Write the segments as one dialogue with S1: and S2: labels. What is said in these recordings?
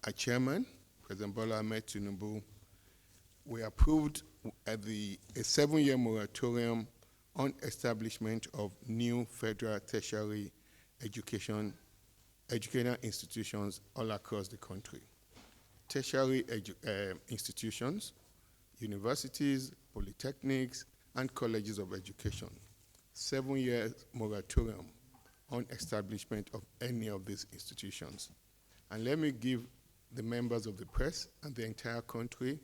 S1: our chairman, President Bola Ahmed Tinubu, we approved a 7-year moratorium on establishment of new federal tertiary educational institutions all across the country. Tertiary institutions, universities, polytechnics, and colleges of education. 7-year moratorium on establishment of any of these institutions. And let me give the members of the press and the entire country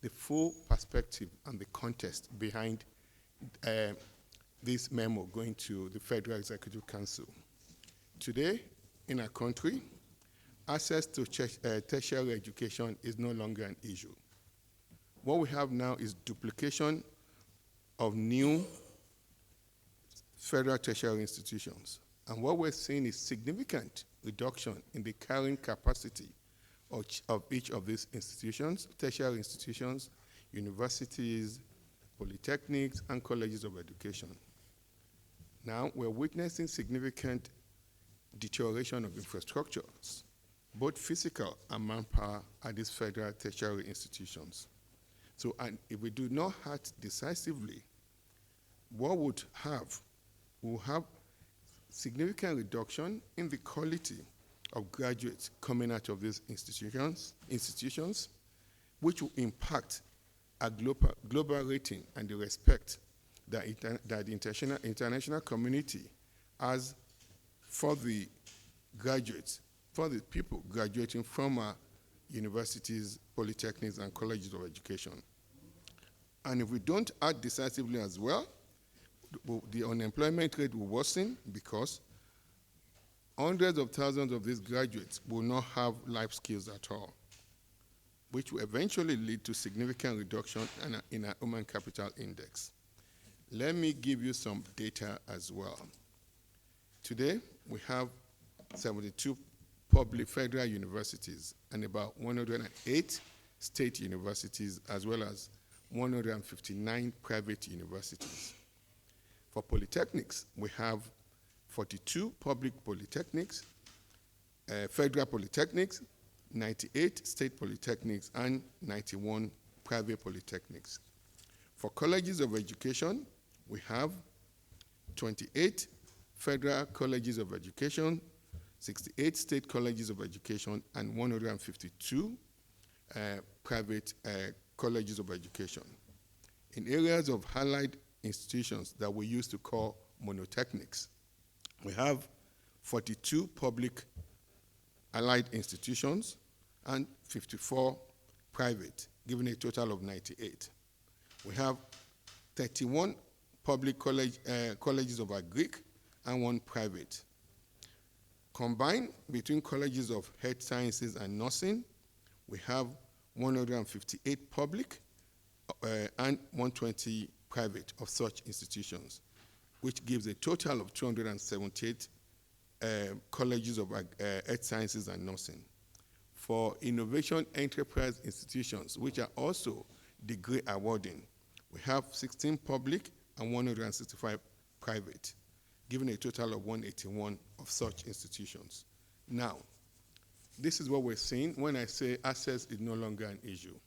S1: the full perspective and the context behind this memo going to the Federal Executive Council. Today, in our country, access to tertiary education is no longer an issue. What we have now is duplication of new federal tertiary institutions. And what we're seeing is significant reduction in the carrying capacity of each of these institutions, tertiary institutions, universities, polytechnics, and colleges of education. Now, we're witnessing significant deterioration of infrastructures, both physical and manpower, at these federal tertiary institutions. So, and if we do not act decisively, what we'll have significant reduction in the quality of graduates coming out of these institutions, which will impact our global rating and the respect that the international community has for the graduates, for the people graduating from our universities, polytechnics, and colleges of education. And if we don't act decisively as well, the unemployment rate will worsen because hundreds of thousands of these graduates will not have life skills at all, which will eventually lead to significant reduction in our human capital index. Let me give you some data as well. Today, we have 72 public federal universities and about 108 state universities, as well as 159 private universities. For polytechnics, we have 42 public polytechnics, federal polytechnics, 98 state polytechnics, and 91 private polytechnics. For colleges of education, we have 28 federal colleges of education, 68 state colleges of education, and 152 private colleges of education. In areas of allied institutions that we used to call monotechnics, we have 42 public allied institutions and 54 private, giving a total of 98. We have 31 public colleges of agric and 1 private. Combined between colleges of health sciences and nursing, we have 158 public and 120 private of such institutions, which gives a total of 278 colleges of health sciences and nursing. For innovation enterprise institutions, which are also degree awarding, we have 16 public and 165 private, giving a total of 181 of such institutions. Now, this is what we're seeing when I say access is no longer an issue.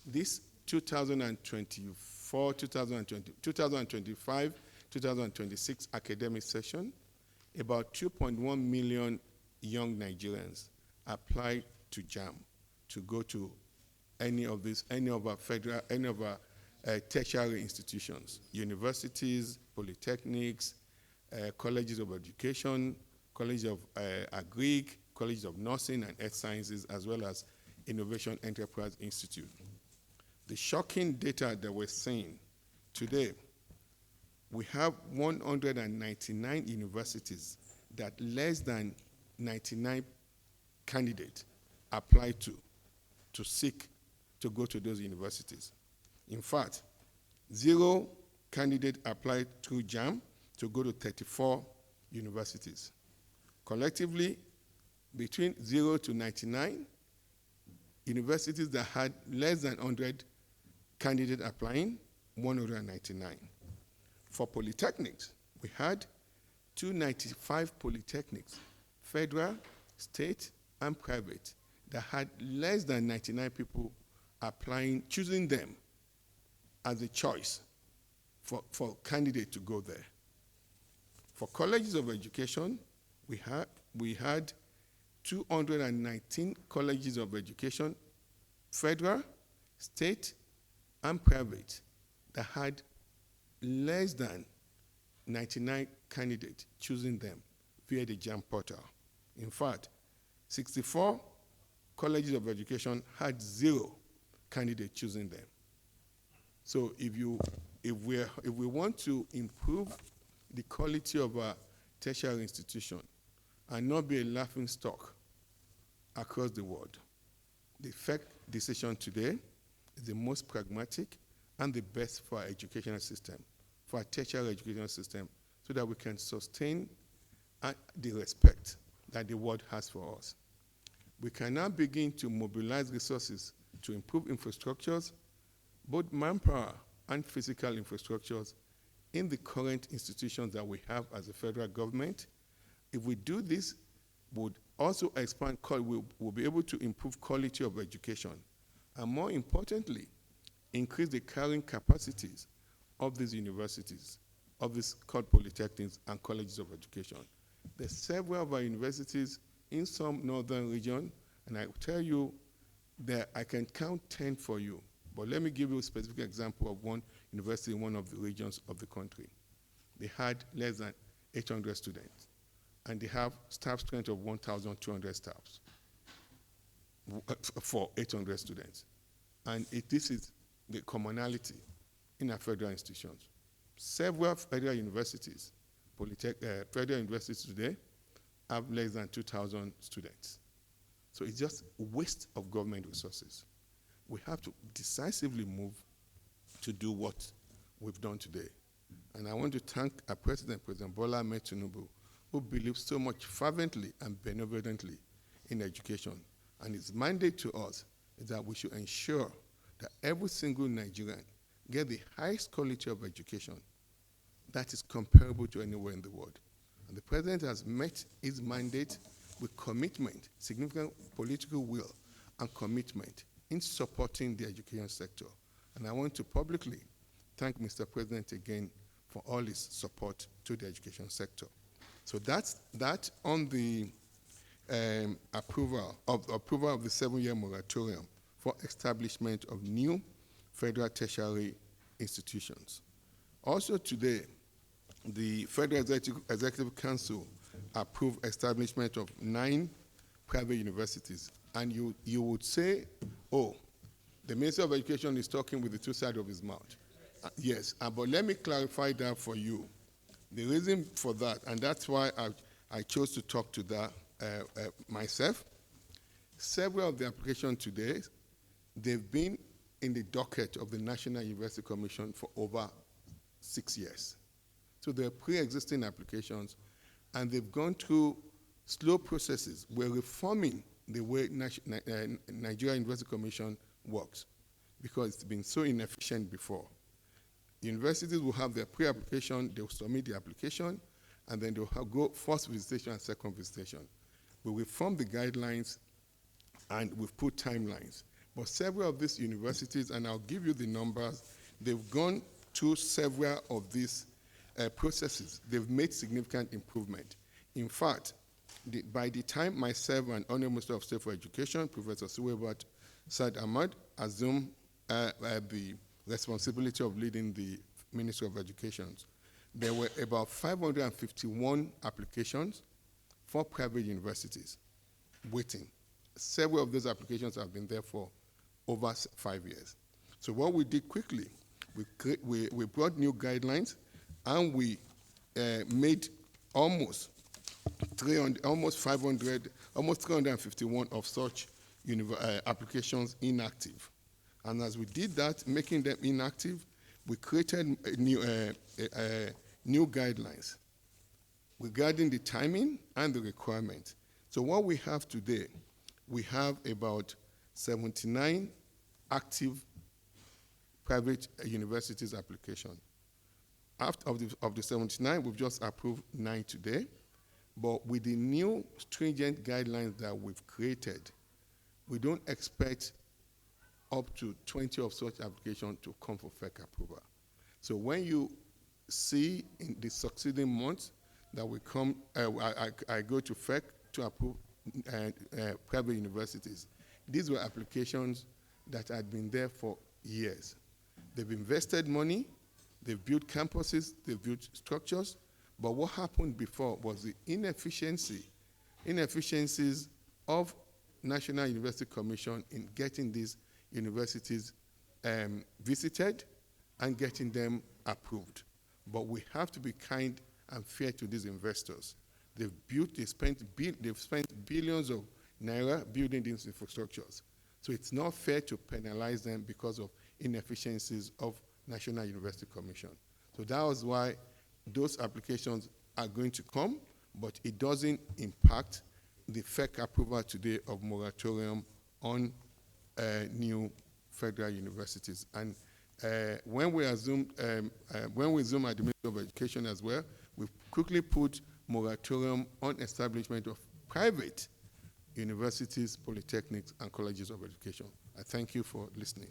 S1: This 2024, 2025, 2026 academic session, about 2.1 million young Nigerians apply to JAM to go to any of our tertiary institutions, universities, polytechnics, colleges of education, colleges of agric, colleges of nursing and health sciences, as well as Innovation Enterprise Institute. The shocking data that we're seeing today, we have 199 universities that less than 99 candidates apply to seek to go to those universities. In fact, 0 candidates applied through JAM to go to 34 universities. Collectively, between 0 to 99, universities that had less than 100 candidates applying, 199. For polytechnics, we had 295 polytechnics, federal, state, and private, that had less than 99 people applying, choosing them as a choice for candidate to go there. For colleges of education, we had 219 colleges of education, federal, state, and private, that had less than 99 candidates choosing them via the JAM portal. In fact, 64 colleges of education had 0 candidates choosing them. So if we want to improve the quality of our tertiary institution and not be a laughing stock across the world, the FEC decision today is the most pragmatic and the best for our educational system, for our tertiary educational system, so that we can sustain the respect that the world has for us. We can now begin to mobilize resources to improve infrastructures, both manpower and physical infrastructures, in the current institutions that we have as a federal government. If we do this, we'll also expand, we'll be able to improve quality of education, and more importantly, increase the carrying capacities of these universities, of these called polytechnics and colleges of education. There's several of our universities in some northern region, and I will tell you that I can count 10 for you, but let me give you a specific example of one university in one of the regions of the country. They had less than 800 students, and they have staff strength of 1,200 staffs for 800 students. And this is the commonality in our federal institutions. Several federal universities, federal universities today, have less than 2,000 students. So it's just a waste of government resources. We have to decisively move to do what we've done today. And I want to thank our President Bola Ahmed Tinubu, who believes so much fervently and benevolently in education. And his mandate to us is that we should ensure that every single Nigerian get the highest quality of education that is comparable to anywhere in the world. And the President has met his mandate with commitment, significant political will and commitment in supporting the education sector. And I want to publicly thank Mr. President again for all his support to the education sector. So that's that on the approval of the 7-year moratorium for establishment of new federal tertiary institutions. Also today, the Federal Executive Council approved establishment of 9 private universities. And you would say, oh, the Minister of Education is talking with the 2 sides of his mouth. Yes, but let me clarify that for you. The reason for that, and that's why I chose to talk to that myself, several of the applications today, they've been in the docket of the National University Commission for over 6 years. So they're pre-existing applications, and they've gone through slow processes. We're reforming the way Nigeria University Commission works, because it's been so inefficient before. Universities will have their pre-application, they'll submit the application, and then they'll go first visitation and second visitation. We reform the guidelines, and we've put timelines. But several of these universities, and I'll give you the numbers, they've gone through several of these processes. They've made significant improvement. In fact, by the time myself and Honorable Minister of State for Education, Professor Suwaibat Said Ahmad, assumed the responsibility of leading the Ministry of Education, there were about 551 applications for private universities waiting. Several of those applications have been there for over 5 years. So what we did quickly, we brought new guidelines, and we made almost 351 of such applications inactive. And as we did that, making them inactive, we created new guidelines regarding the timing and the requirement. So what we have today, we have about 79 active private universities application. Of the 79, we've just approved 9 today. But with the new stringent guidelines that we've created, we don't expect up to 20 of such applications to come for FEC approval. So when you see in the succeeding months that we come, I go to FEC to approve private universities. These were applications that had been there for years. They've invested money, they've built campuses, they've built structures, but what happened before was the inefficiencies of National University Commission in getting these universities visited and getting them approved. But we have to be kind and fair to these investors. They've spent billions of naira building these infrastructures. So it's not fair to penalize them because of inefficiencies of National University Commission. So that was why those applications are going to come, but it doesn't impact the FEC approval today of moratorium on new federal universities. And when we zoom at the Ministry of Education as well, we've quickly put moratorium on establishment of private universities, polytechnics, and colleges of education. I thank you for listening.